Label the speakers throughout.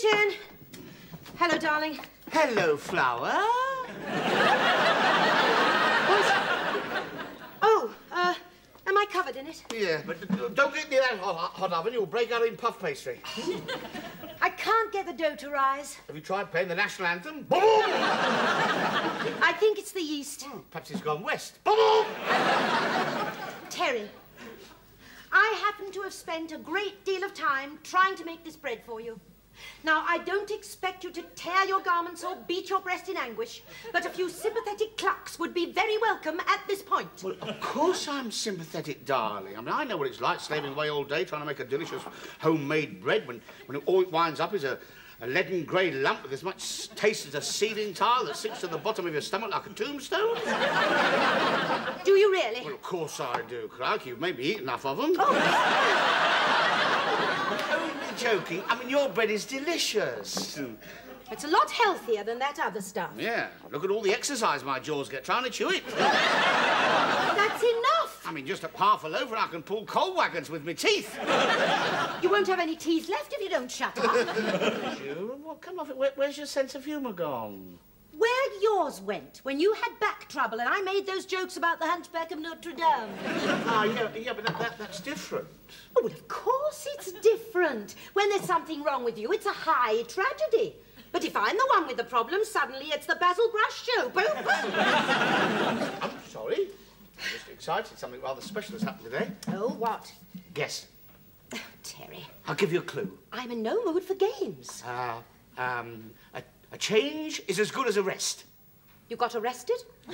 Speaker 1: Kitchen. Hello, darling.
Speaker 2: Hello, Flower.
Speaker 1: Oh, am I covered in it?
Speaker 2: Yeah, but don't get near that hot oven. You'll break out in puff pastry.
Speaker 1: I can't get the dough to rise.
Speaker 2: Have you tried playing the national anthem? Boom!
Speaker 1: I think it's the yeast.
Speaker 2: Perhaps it's gone west. Boom!
Speaker 1: Terry, I happen to have spent a great deal of time trying to make this bread for you. Now, I don't expect you to tear your garments or beat your breast in anguish, but a few sympathetic clucks would be very welcome at this point.
Speaker 2: Well, of course I'm sympathetic, darling. I mean, I know what it's like slaving away all day trying to make a delicious homemade bread when all it winds up is a leaden grey lump with as much taste as a ceiling tile that sinks to the bottom of your stomach like a tombstone.
Speaker 1: Do you really?
Speaker 2: Well, of course I do, Crikey. You've made me eat enough of them.
Speaker 1: Oh,
Speaker 2: Only joking. I mean, your bread is delicious.
Speaker 1: it's a lot healthier than that other stuff.
Speaker 2: Yeah. Look at all the exercise my jaws get trying to chew it.
Speaker 1: That's enough.
Speaker 2: I mean, just at half a loaf and I can pull coal wagons with my teeth.
Speaker 1: You won't have any teeth left if you don't shut up.
Speaker 2: Well, come off it. Where's your sense of humour gone?
Speaker 1: Where yours went when you had back trouble and I made those jokes about the Hunchback of Notre Dame.
Speaker 2: Yeah, but that's different.
Speaker 1: Oh, well, of course it's different. When there's something wrong with you, it's a high tragedy. But if I'm the one with the problem, suddenly it's the Basil Brush show. Boom, boom.
Speaker 2: I'm sorry. I'm just excited. Something rather special has happened today.
Speaker 1: Oh, what?
Speaker 2: Guess.
Speaker 1: Oh, Terry.
Speaker 2: I'll give you a clue.
Speaker 1: I'm in no mood for games.
Speaker 2: A change is as good as a rest.
Speaker 1: You got arrested?
Speaker 2: Oh,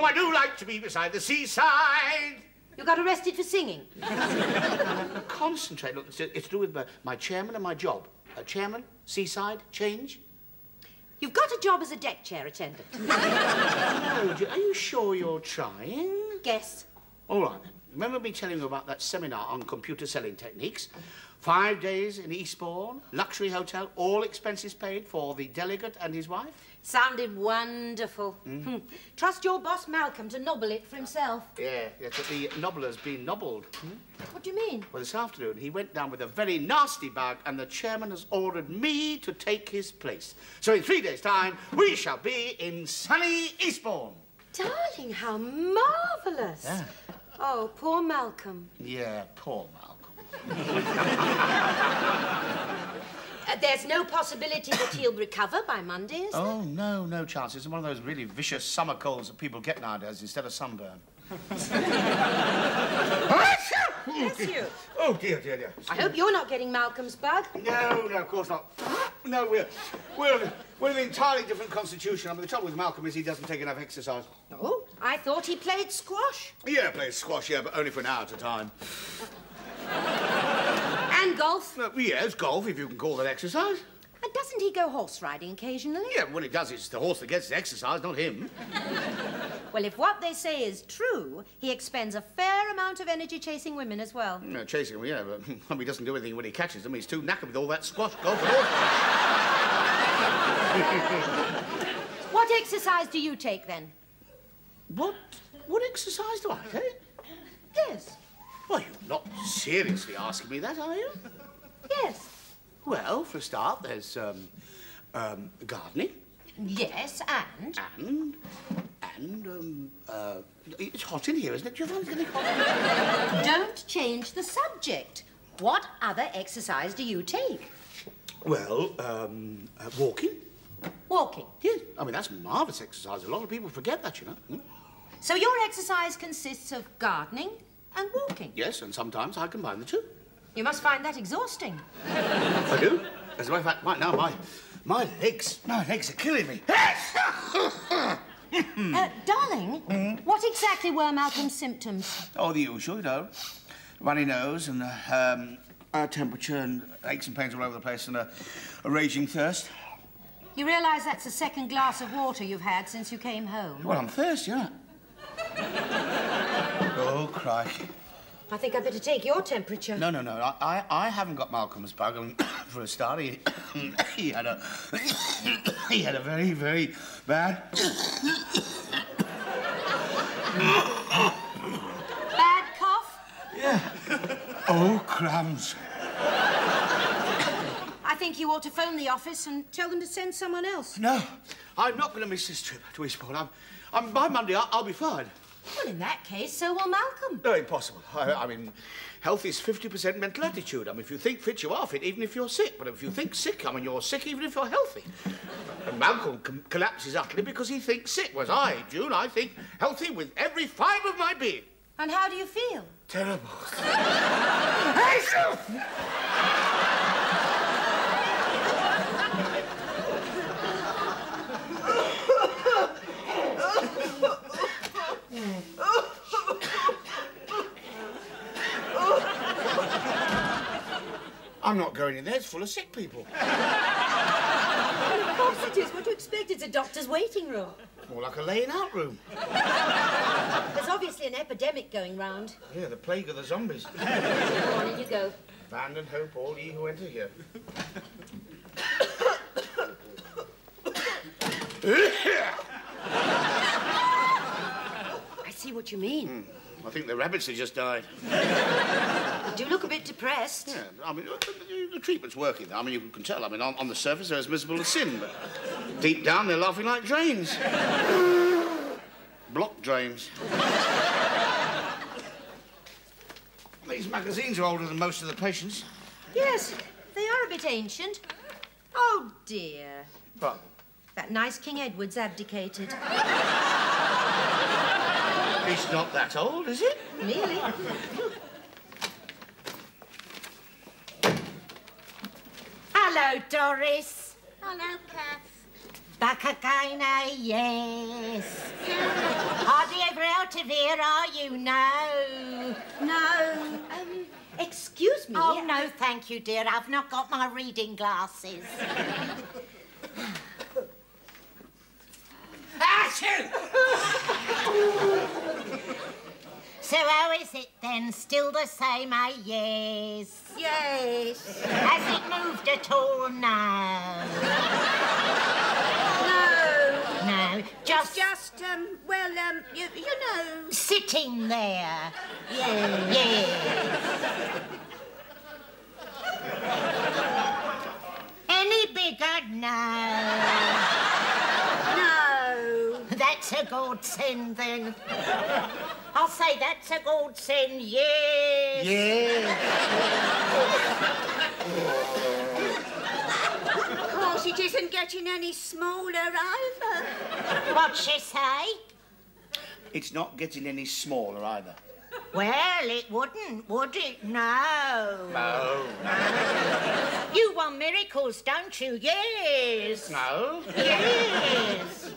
Speaker 2: I do like to be beside the seaside.
Speaker 1: You got arrested for singing?
Speaker 2: Concentrate. Look, it's to do with my chairman and my job. Chairman, seaside, change.
Speaker 1: You've got a job as a deck chair attendant.
Speaker 2: No, are you sure you're trying?
Speaker 1: Guess.
Speaker 2: All right, then. Remember me telling you about that seminar on computer selling techniques? 5 days in Eastbourne, luxury hotel, all expenses paid for the delegate and his wife?
Speaker 1: Sounded wonderful. Trust your boss, Malcolm, to nobble it for himself.
Speaker 2: Yeah, but the nobbler's been nobbled.
Speaker 1: What do you mean?
Speaker 2: Well, this afternoon, he went down with a very nasty bug, and the chairman has ordered me to take his place. So in 3 days' time, we shall be in sunny Eastbourne.
Speaker 1: Darling, how marvellous.
Speaker 2: Yeah.
Speaker 1: Oh, poor Malcolm.
Speaker 2: Yeah, poor Malcolm.
Speaker 1: There's no possibility that he'll recover by Monday, is there?
Speaker 2: Oh, no chance. It's one of those really vicious summer colds that people get nowadays instead of sunburn.
Speaker 1: Bless you.
Speaker 2: Oh, dear.
Speaker 1: I hope you're not getting Malcolm's bug.
Speaker 2: No, of course not. No, we're an entirely different constitution. I mean, the trouble with Malcolm is he doesn't take enough exercise.
Speaker 1: Oh, I thought he played squash.
Speaker 2: Yeah, plays squash, yeah, but only for an hour at a time.
Speaker 1: And golf.
Speaker 2: Yes, golf, if you can call that exercise.
Speaker 1: And doesn't he go horse riding occasionally?
Speaker 2: Yeah, when he does, it's the horse that gets the exercise, not him.
Speaker 1: Well, if what they say is true, he expends a fair amount of energy chasing women as well.
Speaker 2: No, chasing them, yeah, but he doesn't do anything when he catches them. He's too knackered with all that squash, golf, and horse.
Speaker 1: What exercise do you take, then?
Speaker 2: What exercise do I take?
Speaker 1: Yes.
Speaker 2: Well, you're not seriously asking me that, are you?
Speaker 1: Yes.
Speaker 2: Well, for a start, there's, gardening.
Speaker 1: Yes, and?
Speaker 2: It's hot in here, isn't it? Do you find it's getting hot?
Speaker 1: Don't change the subject. What other exercise do you take?
Speaker 2: Well, walking.
Speaker 1: Walking?
Speaker 2: Yes. I mean, that's marvellous exercise. A lot of people forget that, you know.
Speaker 1: So your exercise consists of gardening and walking?
Speaker 2: Yes, and sometimes I combine the two.
Speaker 1: You must find that exhausting.
Speaker 2: I do. As a matter of fact, right now, my legs are killing me.
Speaker 1: Darling, what exactly were Malcolm's symptoms?
Speaker 2: Oh, the usual, you know. Runny nose and temperature and aches and pains all over the place and a raging thirst.
Speaker 1: You realise that's the second glass of water you've had since you came home?
Speaker 2: Well, I'm thirsty, aren't I? Oh, crikey.
Speaker 1: I think I'd better take your temperature.
Speaker 2: No. I haven't got Malcolm's bug. I mean, for a start, he had a very, very bad...
Speaker 1: Bad cough?
Speaker 2: Yeah. Oh, crumbs.
Speaker 1: think you ought to phone the office and tell them to send someone else.
Speaker 2: No, I'm not going to miss this trip to Eastbourne. By Monday, I'll be fine.
Speaker 1: Well, in that case, so will Malcolm.
Speaker 2: No, impossible. I mean, health is 50% mental attitude. I mean, if you think fit, you are fit, even if you're sick. But if you think sick, I mean, you're sick even if you're healthy. And Malcolm collapses utterly because he thinks sick. Whereas I, June, I think healthy with every fibre of my being.
Speaker 1: And how do you feel?
Speaker 2: Terrible. I'm not going in there. It's full of sick people.
Speaker 1: Well, of course it is. What do you expect? It's a doctor's waiting room.
Speaker 2: More like a laying-out room.
Speaker 1: There's obviously an epidemic going round.
Speaker 2: Yeah, the plague of the zombies.
Speaker 1: Go on, in you go.
Speaker 2: Abandon hope, all ye who enter here.
Speaker 1: I see what you mean.
Speaker 2: I think the rabbits have just died.
Speaker 1: You do look a bit depressed.
Speaker 2: Yeah, I mean, the treatment's working. I mean, you can tell. I mean, on the surface, they're as miserable as sin, but deep down, they're laughing like drains. Block drains. These magazines are older than most of the patients.
Speaker 1: Yes, they are a bit ancient. Oh, dear.
Speaker 2: What?
Speaker 1: That nice King Edward's abdicated.
Speaker 2: It's not that old, is it?
Speaker 1: Nearly. Hello, Doris.
Speaker 3: Hello, Kath.
Speaker 1: Back again, eh? Yes. Hardly ever out of here, are you? No. No. Excuse me. Oh, no, thank you, dear. I've not got my reading glasses. So how is it then? Still the same, eh? Yes. Yes. Has it moved at all? No. No. Just, well, you know... Sitting there. Yeah. Yes. Any bigger? No. No. That's a godsend, then. I'll say that's a godsend, yes.
Speaker 2: Yes.
Speaker 3: Of course, it isn't getting any smaller either.
Speaker 1: What'd she say?
Speaker 2: It's not getting any smaller either.
Speaker 1: Well, it wouldn't, would it? No.
Speaker 2: No.
Speaker 1: You want miracles, don't you? Yes.
Speaker 2: No.
Speaker 1: Yes.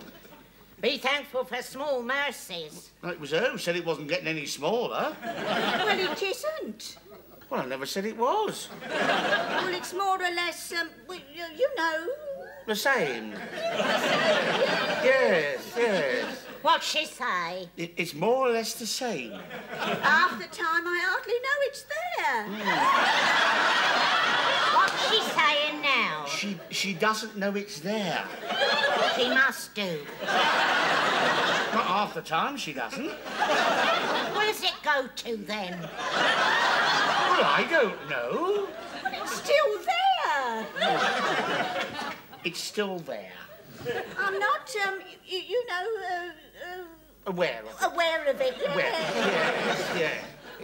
Speaker 1: Be thankful for small mercies.
Speaker 2: It was her who said it wasn't getting any smaller.
Speaker 3: Well, it isn't.
Speaker 2: Well, I never said it was.
Speaker 3: Well, it's more or less, you know...
Speaker 2: The same. Yes.
Speaker 1: What'd she say?
Speaker 2: It's more or less the same.
Speaker 3: Half the time, I hardly know it's there.
Speaker 1: What's she saying now?
Speaker 2: She doesn't know it's there.
Speaker 1: She must do.
Speaker 2: Not half the time, she doesn't.
Speaker 1: Where's it go to, then?
Speaker 2: Well, I don't know.
Speaker 3: But it's still there.
Speaker 2: It's still there.
Speaker 3: I'm not, you know,
Speaker 2: Aware of it.
Speaker 3: aware of it.
Speaker 2: Yeah.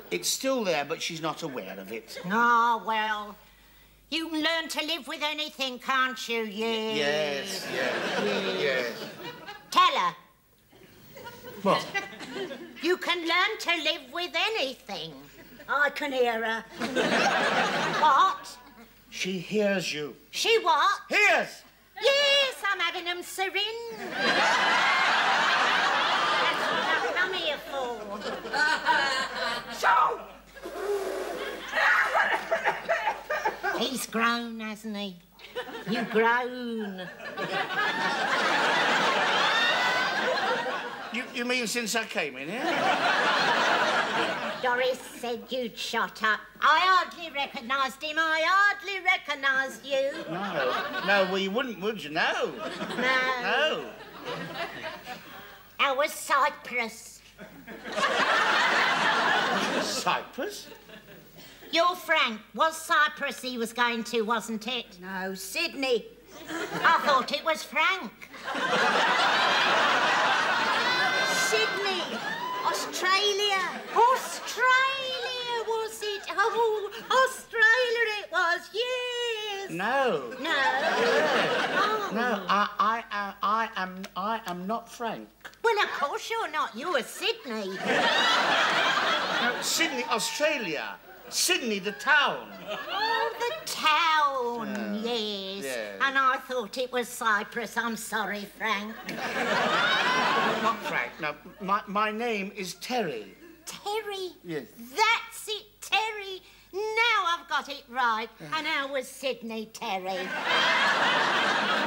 Speaker 2: It's still there, but she's not aware of it.
Speaker 1: Oh, well, you can learn to live with anything, can't you?
Speaker 2: Yes.
Speaker 1: Tell her.
Speaker 2: What?
Speaker 1: You can learn to live with anything.
Speaker 3: I can hear her.
Speaker 1: What?
Speaker 2: She hears you.
Speaker 1: She what?
Speaker 2: Hears!
Speaker 1: Yes, I'm having them syringe. That's what I've come here for.
Speaker 2: So!
Speaker 1: He's grown, hasn't he? You've grown.
Speaker 2: You mean since I came in here?
Speaker 1: Doris said you'd shot up. I hardly recognised him. I hardly recognised you.
Speaker 2: No, well, you wouldn't, would you? No.
Speaker 1: No. How was Cyprus?
Speaker 2: Cyprus?
Speaker 3: You're Frank. Was Cyprus he was going to, wasn't it?
Speaker 1: No, Sydney.
Speaker 3: I thought it was Frank. Sydney. Australia. Australia, was it? Oh, Australia it was, yes.
Speaker 2: No.
Speaker 3: No.
Speaker 2: Oh. No, I am not Frank.
Speaker 3: Well, of course you're not. You're Sydney.
Speaker 2: No, Sydney, Australia. Sydney, the town.
Speaker 3: Oh, the town, yes.
Speaker 2: Yeah.
Speaker 3: And I thought it was Cyprus. I'm sorry, Frank.
Speaker 2: Not Frank. No, my name is Terry.
Speaker 3: Terry?
Speaker 2: Yes.
Speaker 3: That's it, Terry. Now I've got it right. And how was Sydney, Terry?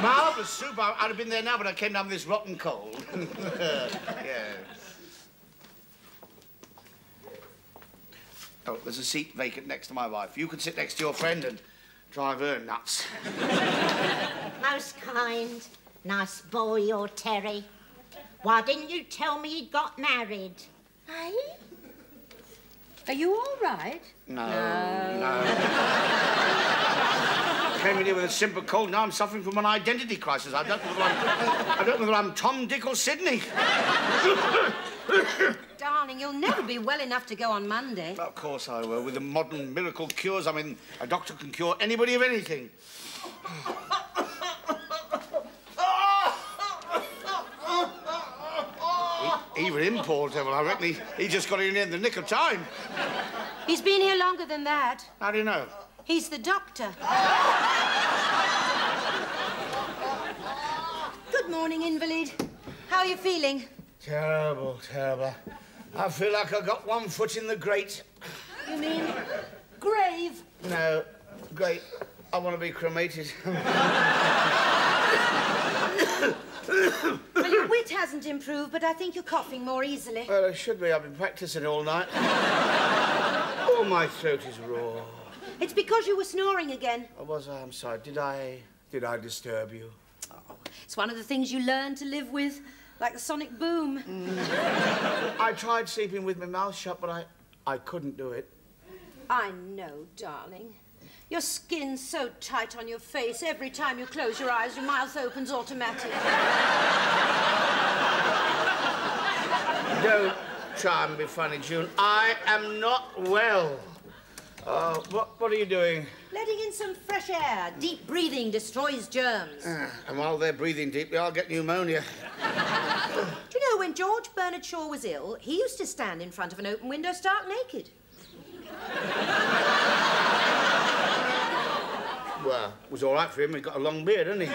Speaker 2: Marvellous soup. I'd have been there now, but I came down with this rotten cold. Yeah. Oh, there's a seat vacant next to my wife. You can sit next to your friend and drive her nuts.
Speaker 3: Most kind. Nice boy, you're Terry. Why didn't you tell me you'd got married?
Speaker 1: Hey? Are you all right?
Speaker 2: No. Came in here with a simple cold. Now I'm suffering from an identity crisis. I don't know whether I'm Tom, Dick, or Sydney.
Speaker 1: Darling, you'll never be well enough to go on Monday.
Speaker 2: Of course I will. With the modern miracle cures, I mean, a doctor can cure anybody of anything. Even him, poor devil. I reckon he just got in the nick of time.
Speaker 1: He's been here longer than that.
Speaker 2: How do you know?
Speaker 1: He's the doctor. Good morning, invalid. How are you feeling?
Speaker 2: Terrible, terrible. I feel like I got one foot in the grate.
Speaker 1: You mean grave?
Speaker 2: No, great. I want to be cremated.
Speaker 1: Well, your wit hasn't improved, but I think you're coughing more easily.
Speaker 2: Well, it should be. I've been practicing all night. Oh, my throat is raw.
Speaker 1: It's because you were snoring again.
Speaker 2: Oh, was I? I'm sorry. Did I disturb you?
Speaker 1: Oh, it's one of the things you learn to live with, like the sonic boom.
Speaker 2: I tried sleeping with my mouth shut, but I couldn't do it.
Speaker 1: I know, darling. Your skin's so tight on your face, every time you close your eyes, your mouth opens automatically.
Speaker 2: Don't try and be funny, June. I am not well. What are you doing?
Speaker 1: Letting in some fresh air. Deep breathing destroys germs.
Speaker 2: And while they're breathing deeply, I'll get pneumonia.
Speaker 1: Do you know, when George Bernard Shaw was ill, he used to stand in front of an open window stark naked.
Speaker 2: Well, it was all right for him. He got a long beard, didn't he?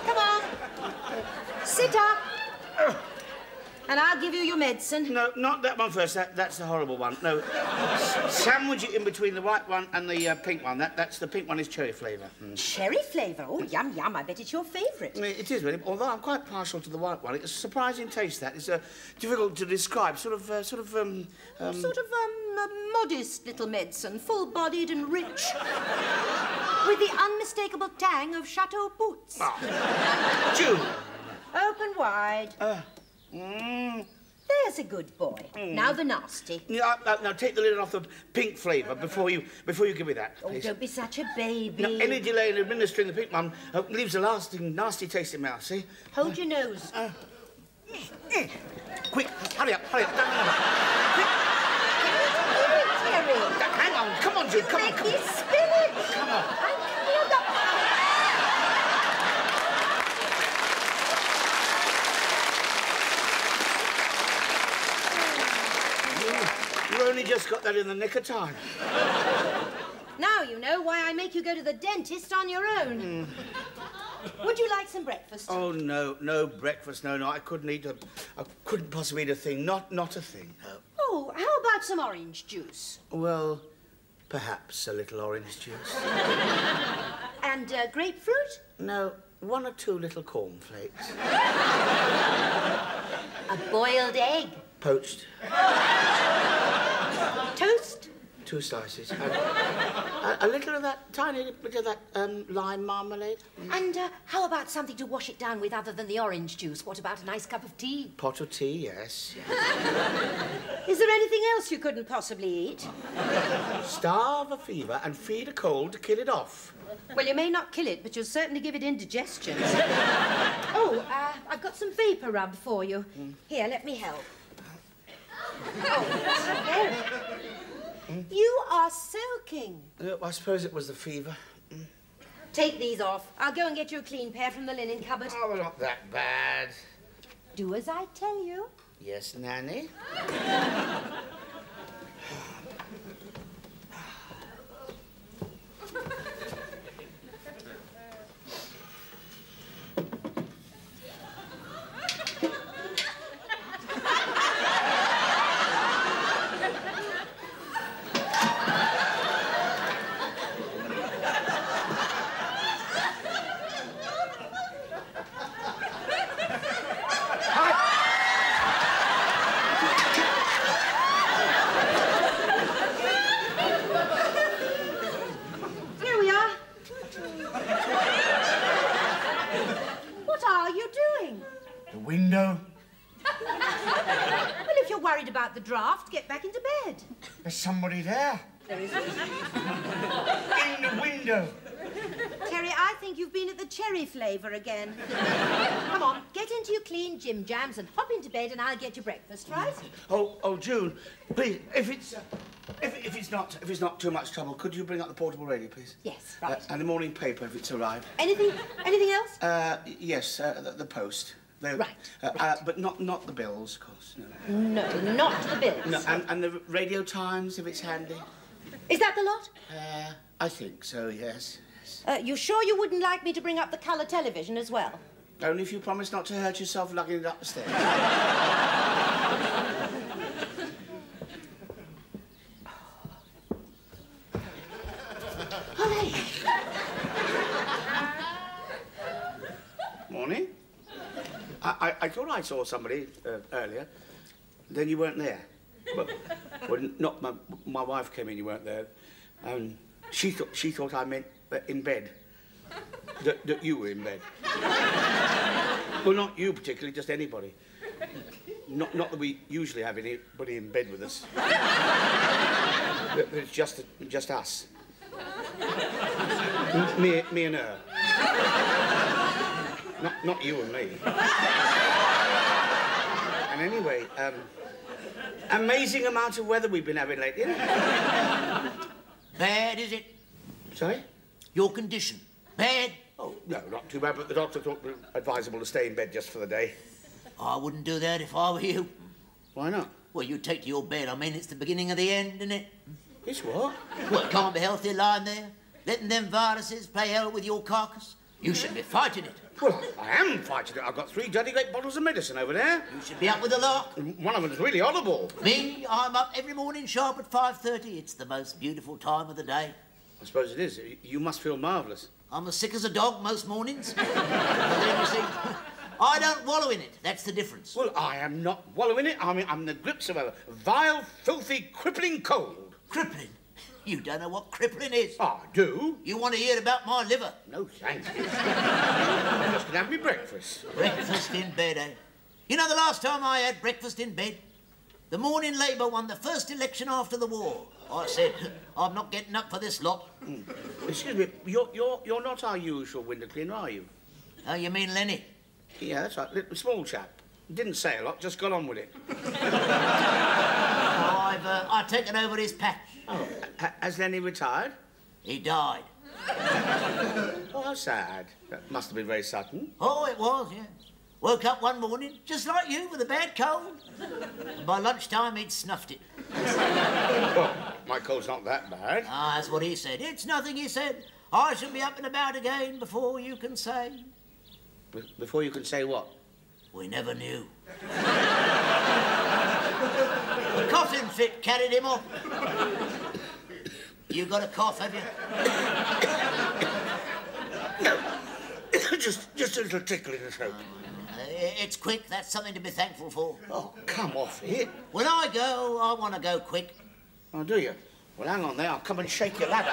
Speaker 1: Come on. Sit up. And I'll give you your medicine.
Speaker 2: No, not that one first. That's the horrible one. No, sandwich it in between the white one and the pink one. That's the pink one is cherry flavour.
Speaker 1: Cherry flavour? Oh, yum, yum. I bet it's your favourite.
Speaker 2: It is really, although I'm quite partial to the white one. It's a surprising taste, that. It's difficult to describe. Sort of
Speaker 1: modest little medicine, full-bodied and rich. With the unmistakable tang of Chateau Boots.
Speaker 2: Oh. June.
Speaker 1: Open wide. There's a good boy. Now the nasty.
Speaker 2: Yeah, now take the lid off the pink flavour before you give me that, please.
Speaker 1: Oh, don't be such a baby.
Speaker 2: Now, any delay in administering the pink one leaves a lasting, nasty taste in my mouth, see?
Speaker 1: Hold your nose.
Speaker 2: Quick, hurry up. Quick.
Speaker 1: Terry.
Speaker 2: Hang on, come on, June, come on.
Speaker 1: Make me spill it.
Speaker 2: Come on.
Speaker 1: I'm coming up.
Speaker 2: You only just got that in the nick of time.
Speaker 1: Now you know why I make you go to the dentist on your own. Would you like some breakfast?
Speaker 2: Oh, no breakfast, no. I couldn't possibly eat a thing. Not a thing, no.
Speaker 1: Oh, how about some orange juice?
Speaker 2: Well, perhaps a little orange juice.
Speaker 1: And grapefruit?
Speaker 2: No, 1 or 2 little cornflakes.
Speaker 1: A boiled egg?
Speaker 2: Poached.
Speaker 1: Toast?
Speaker 2: 2 slices. A little of that, tiny bit of that lime marmalade.
Speaker 1: And how about something to wash it down with other than the orange juice? What about a nice cup of tea?
Speaker 2: Pot of tea, yes.
Speaker 1: Is there anything else you couldn't possibly eat?
Speaker 2: Starve a fever and feed a cold to kill it off.
Speaker 1: Well, you may not kill it, but you'll certainly give it indigestion. Oh, I've got some vapor rub for you. Here, let me help. Oh, there. You are soaking.
Speaker 2: I suppose it was the fever.
Speaker 1: Take these off. I'll go and get you a clean pair from the linen cupboard.
Speaker 2: Oh, well, not that bad.
Speaker 1: Do as I tell you.
Speaker 2: Yes, Nanny? Window?
Speaker 1: Well, if you're worried about the draft, get back into bed.
Speaker 2: There's somebody there.
Speaker 1: There isn't.
Speaker 2: In the window.
Speaker 1: Terry, I think you've been at the cherry flavour again. Come on, get into your clean gym jams and hop into bed and I'll get you breakfast, right?
Speaker 2: Oh, June, please, if it's not too much trouble, could you bring up the portable radio, please?
Speaker 1: Yes, right.
Speaker 2: And the morning paper, if it's arrived.
Speaker 1: Anything else?
Speaker 2: Yes, the post.
Speaker 1: Right.
Speaker 2: But not the bills, of course.
Speaker 1: No, not the bills.
Speaker 2: No, and the radio times, if it's handy.
Speaker 1: Is that the lot?
Speaker 2: I think so, yes.
Speaker 1: You sure you wouldn't like me to bring up the colour television as well?
Speaker 2: Only if you promise not to hurt yourself lugging it up the stairs. Morning. I thought I saw somebody earlier. Then you weren't there. Well, not my wife came in. You weren't there, and she thought I meant in bed. That you were in bed. Well, not you particularly, just anybody. Not that we usually have anybody in bed with us. It's just us. Me and her. Not you and me. And anyway, amazing amount of weather we've been having lately, isn't it?
Speaker 4: Bad, is it?
Speaker 2: Sorry?
Speaker 4: Your condition. Bad?
Speaker 2: Oh, no, not too bad, but the doctor thought it advisable to stay in bed just for the day.
Speaker 4: I wouldn't do that if I were you.
Speaker 2: Why not?
Speaker 4: Well, you take to your bed. I mean, it's the beginning of the end, isn't it?
Speaker 2: It's what?
Speaker 4: Well, it can't be healthy lying there, letting them viruses play hell with your carcass. You should be fighting it.
Speaker 2: Well, I am fighting it. I've got 3 dirty great bottles of medicine over there.
Speaker 4: You should be up with the lark.
Speaker 2: One of them's really audible.
Speaker 4: Me, I'm up every morning sharp at 5:30. It's the most beautiful time of the day.
Speaker 2: I suppose it is. You must feel marvellous.
Speaker 4: I'm as sick as a dog most mornings. But then you see, I don't wallow in it. That's the difference.
Speaker 2: Well, I am not wallowing it. I mean, I'm in the grips of a vile, filthy, crippling cold.
Speaker 4: Crippling? You don't know what crippling is.
Speaker 2: I do.
Speaker 4: You want to hear about my liver?
Speaker 2: No, thank you. I'm just going to have me breakfast.
Speaker 4: Breakfast in bed, eh? You know, the last time I had breakfast in bed, the morning Labour won the first election after the war. I said, I'm not getting up for this lot.
Speaker 2: Excuse me, you're not our usual window cleaner, are you?
Speaker 4: Oh, you mean Lenny?
Speaker 2: Yeah, that's right. Little small chap. Didn't say a lot, just got on with it.
Speaker 4: I've taken over his patch.
Speaker 2: Oh, has Lenny retired?
Speaker 4: He died.
Speaker 2: Oh, how sad. That must have been very sudden.
Speaker 4: Oh, it was, yeah. Woke up one morning, just like you, with a bad cold. And by lunchtime, he'd snuffed it.
Speaker 2: Well, my cold's not that bad.
Speaker 4: Ah, that's what he said. It's nothing, he said. I shall be up and about again before you can say...
Speaker 2: Before you can say what?
Speaker 4: We never knew. A coughing fit carried him off. You got a cough, have you?
Speaker 2: No. just a little tickle in the throat.
Speaker 4: It's quick. That's something to be thankful for.
Speaker 2: Oh, come off it.
Speaker 4: When I go, I want to go quick.
Speaker 2: Oh, do you? Well, hang on there. I'll come and shake your ladder.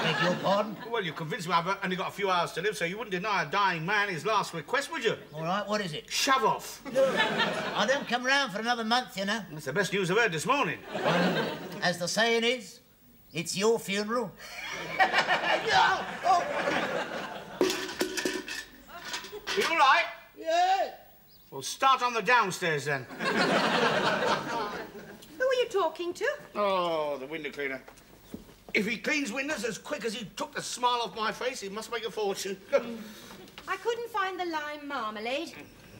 Speaker 4: Beg your pardon?
Speaker 2: Well, you convinced me I've only got a few hours to live, so you wouldn't deny a dying man his last request, would you?
Speaker 4: All right, what is it?
Speaker 2: Shove off.
Speaker 4: I don't come round for another month, you know.
Speaker 2: That's the best news I've heard this morning.
Speaker 4: As the saying is, it's your funeral.
Speaker 2: You all right?
Speaker 4: Yeah.
Speaker 2: Well, start on the downstairs, then.
Speaker 1: Who are you talking to?
Speaker 2: Oh, the window cleaner. If he cleans windows as quick as he took the smile off my face, he must make a fortune.
Speaker 1: I couldn't find the lime marmalade,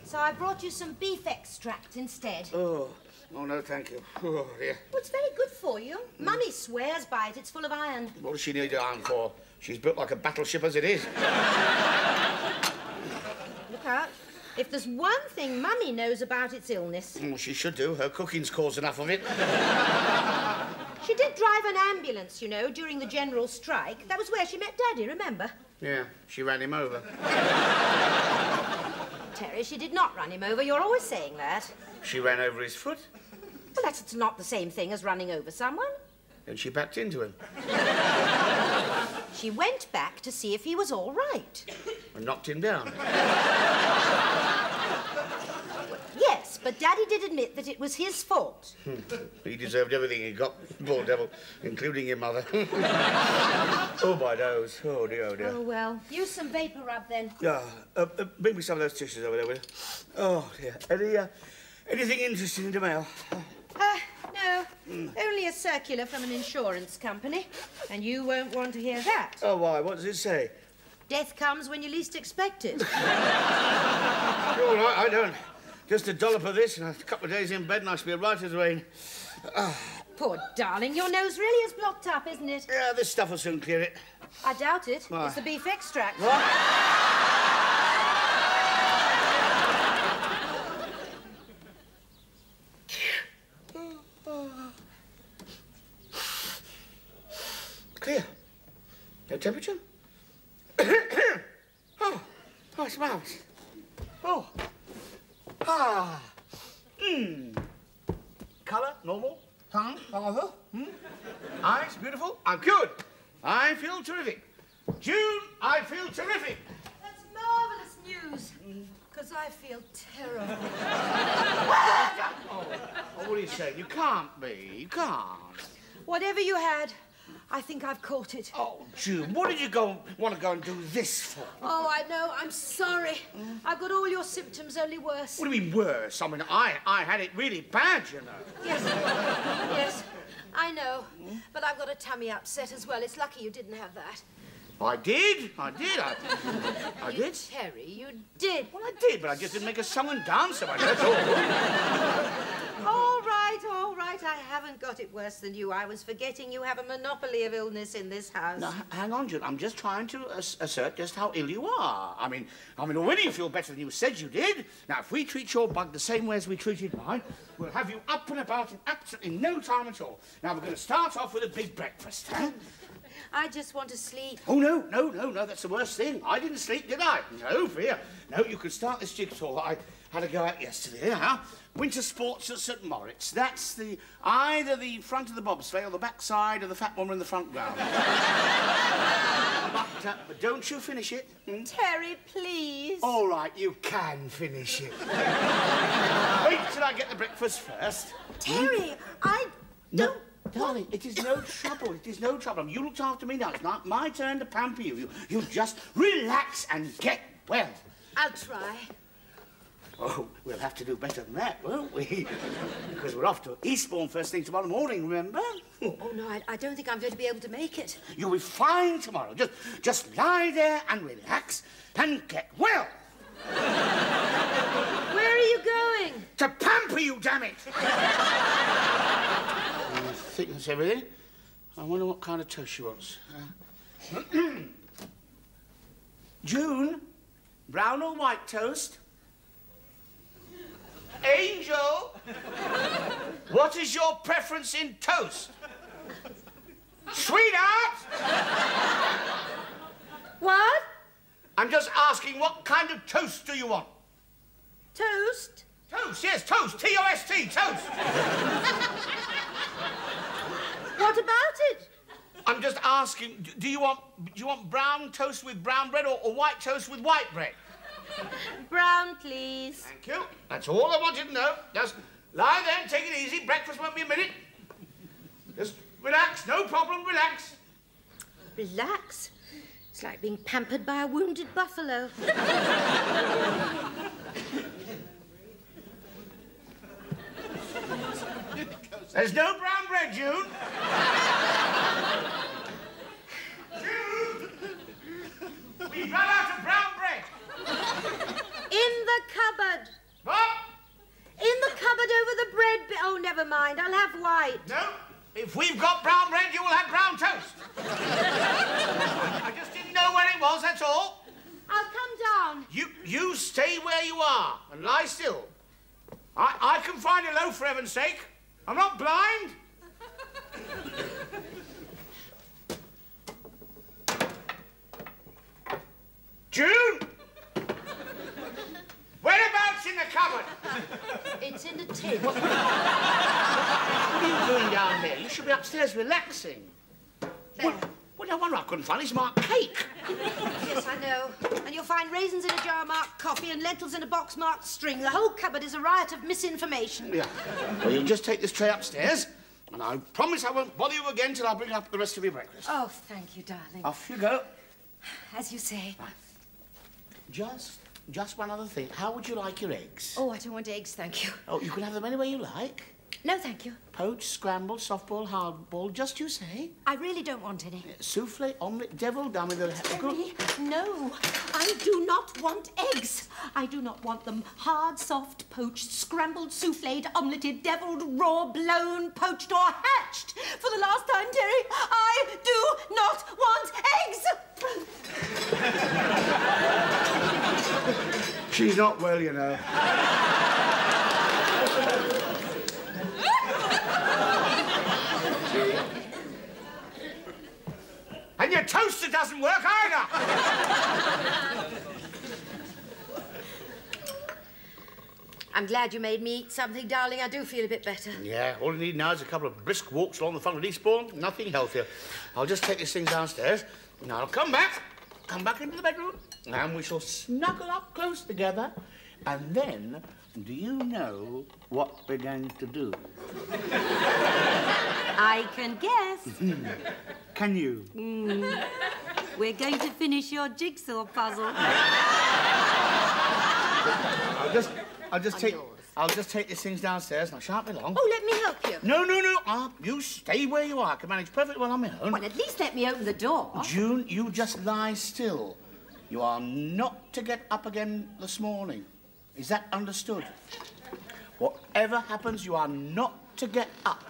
Speaker 1: so I brought you some beef extract instead.
Speaker 2: Oh, no, thank you. Oh, dear.
Speaker 1: Well, it's very good for you. Mummy swears by it. It's full of iron.
Speaker 2: What does she need iron for? She's built like a battleship as it is.
Speaker 1: Look out. If there's one thing Mummy knows about its illness...
Speaker 2: Well, she should do. Her cooking's caused enough of it.
Speaker 1: She did drive an ambulance, you know, during the general strike. That was where she met Daddy, remember?
Speaker 2: Yeah, she ran him over.
Speaker 1: Terry, she did not run him over. You're always saying that.
Speaker 2: She ran over his foot,
Speaker 1: Well, that's not the same thing as running over someone.
Speaker 2: and she backed into him
Speaker 1: She went back to see if he was all right.
Speaker 2: and knocked him down.
Speaker 1: Yes, but Daddy did admit that it was his fault.
Speaker 2: He deserved everything he got, poor devil, including your mother. Oh, my nose. Oh, dear, oh, dear.
Speaker 1: Oh, well, use some vapor rub then.
Speaker 2: Yeah, bring me some of those tissues over there, will you? Oh, dear. Anything interesting in the mail?
Speaker 1: No, only a circular from an insurance company. And you won't want to hear that.
Speaker 2: Oh, why? What does it say?
Speaker 1: Death comes when you least expect it.
Speaker 2: All right, I don't. Just a dollop of this and a couple of days in bed and I shall be right as rain.
Speaker 1: Poor darling, your nose really is blocked up, isn't it?
Speaker 2: Yeah, this stuff will soon clear it.
Speaker 1: I doubt it.
Speaker 2: Why?
Speaker 1: It's the beef extract.
Speaker 2: What? Clear. No temperature? Oh, it smells. Oh. Colour, normal. Tongue, father. Eyes, beautiful. I'm cured. I feel terrific. June, I feel terrific.
Speaker 1: That's marvellous news. Because I feel terrible.
Speaker 2: Oh, what are you saying? You can't be. You can't.
Speaker 1: Whatever you had, I think I've caught it.
Speaker 2: Oh, June, what did you want to go and do this for?
Speaker 1: Oh, I know. I'm sorry. I've got all your symptoms, only worse.
Speaker 2: What do you mean worse? I mean, I had it really bad, you know.
Speaker 1: Yes. Yes, I know. But I've got a tummy upset as well. It's lucky you didn't have that.
Speaker 2: I did. I did.
Speaker 1: Terry, you did.
Speaker 2: Well, I did, but I just didn't make a song and dance so much, that's all.
Speaker 1: All right, all right. I haven't got it worse than you. I was forgetting you have a monopoly of illness in this house.
Speaker 2: Now, hang on, June. I'm just trying to assert just how ill you are. I mean, already you feel better than you said you did. Now, if we treat your bug the same way as we treated mine, we'll have you up and about in absolutely no time at all. Now, we're going to start off with a big breakfast, huh?
Speaker 1: I just want to sleep.
Speaker 2: Oh, no, that's the worst thing. I didn't sleep, did I? No fear. No, you could start this jigsaw that I had a go at yesterday, huh? Winter sports at St. Moritz. That's either the front of the bobsleigh or the back side of the fat woman in the front ground. But don't you finish it.
Speaker 1: Terry, please.
Speaker 2: All right, you can finish it. Wait till I get the breakfast first.
Speaker 1: Terry, I don't...
Speaker 2: Darling, it is no trouble. It is no trouble. You looked after me now. It's not my turn to pamper you. You just relax and get well.
Speaker 1: I'll try.
Speaker 2: Oh, we'll have to do better than that, won't we? Because we're off to Eastbourne first thing tomorrow morning, remember?
Speaker 1: Oh, no, I don't think I'm going to be able to make it.
Speaker 2: You'll be fine tomorrow. Just lie there and relax and get well.
Speaker 1: Where are you going?
Speaker 2: To pamper you, damn it! I think that's everything. I wonder what kind of toast she wants. June, brown or white toast? Angel, what is your preference in toast? Sweetheart!
Speaker 1: What?
Speaker 2: I'm just asking, what kind of toast do you want?
Speaker 1: Toast?
Speaker 2: Toast, yes, toast. T-O-S-T, toast.
Speaker 1: What about it?
Speaker 2: I'm just asking, do you want brown toast with brown bread or white toast with white bread?
Speaker 1: Brown, please.
Speaker 2: Thank you. That's all I wanted to know. Just lie there and take it easy. Breakfast won't be a minute. Just relax. No problem. Relax.
Speaker 1: Relax? It's like being pampered by a wounded buffalo.
Speaker 2: There's no brown bread, June. June! We've run out of brown bread.
Speaker 1: In the cupboard.
Speaker 2: What?
Speaker 1: In the cupboard over the bread bit. Oh, never mind. I'll have white.
Speaker 2: No. If we've got brown bread, you will have brown toast. I just didn't know where it was, that's all.
Speaker 1: I'll come down.
Speaker 2: You stay where you are and lie still. I can find a loaf, for heaven's sake. I'm not blind. June! Whereabouts in the cupboard?
Speaker 1: It's in the tin.
Speaker 2: What are you doing down there? You should be upstairs relaxing.
Speaker 1: There.
Speaker 2: Well, no wonder I couldn't find it. It's marked cake.
Speaker 1: Yes, I know. And you'll find raisins in a jar marked coffee and lentils in a box marked string. The whole cupboard is a riot of misinformation.
Speaker 2: Yeah. Well, you'll just take this tray upstairs, and I promise I won't bother you again till I bring up the rest of your breakfast.
Speaker 1: Oh, thank you, darling.
Speaker 2: Off you go.
Speaker 1: As you say.
Speaker 2: Just one other thing. How would you like your eggs?
Speaker 1: Oh, I don't want eggs, thank you.
Speaker 2: Oh, you can have them any way you like.
Speaker 1: No, thank you.
Speaker 2: Poached, scrambled, soft-boiled, hard-boiled, just you say.
Speaker 1: I really don't want any.
Speaker 2: Souffle, omelette, deviled, dummy,
Speaker 1: Terry, no. I do not want eggs. I do not want them hard, soft, poached, scrambled, souffled, omeleted, deviled, raw, blown, poached or hatched. For the last time, Terry, I do not want eggs.
Speaker 2: She's not well, you know. And your toaster doesn't work either.
Speaker 1: I'm glad you made me eat something, darling. I do feel a bit better.
Speaker 2: Yeah, all you need now is a couple of brisk walks along the front of Eastbourne. Nothing healthier. I'll just take these things downstairs. Now I'll come back into the bedroom, and we shall snuggle up close together. And then, do you know what we're going to do?
Speaker 1: I can guess.
Speaker 2: Can you?
Speaker 1: We're going to finish your jigsaw puzzle.
Speaker 2: I'll just take these things downstairs, and I shan't be long.
Speaker 1: Oh, let me help you.
Speaker 2: No. You stay where you are. I can manage perfectly well on my own.
Speaker 1: Well, at least let me open the door.
Speaker 2: June, you just lie still. You are not to get up again this morning. Is that understood? Whatever happens, you are not to get up.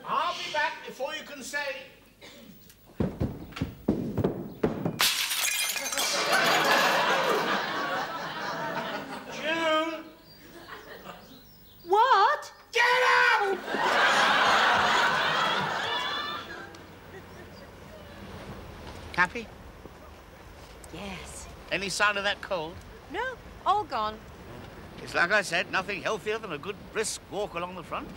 Speaker 2: I'll be back before you can say... June!
Speaker 1: What?
Speaker 2: Get out! Happy?
Speaker 1: Yes.
Speaker 2: Any sign of that cold?
Speaker 1: No, all gone.
Speaker 2: It's like I said, nothing healthier than a good brisk walk along the front.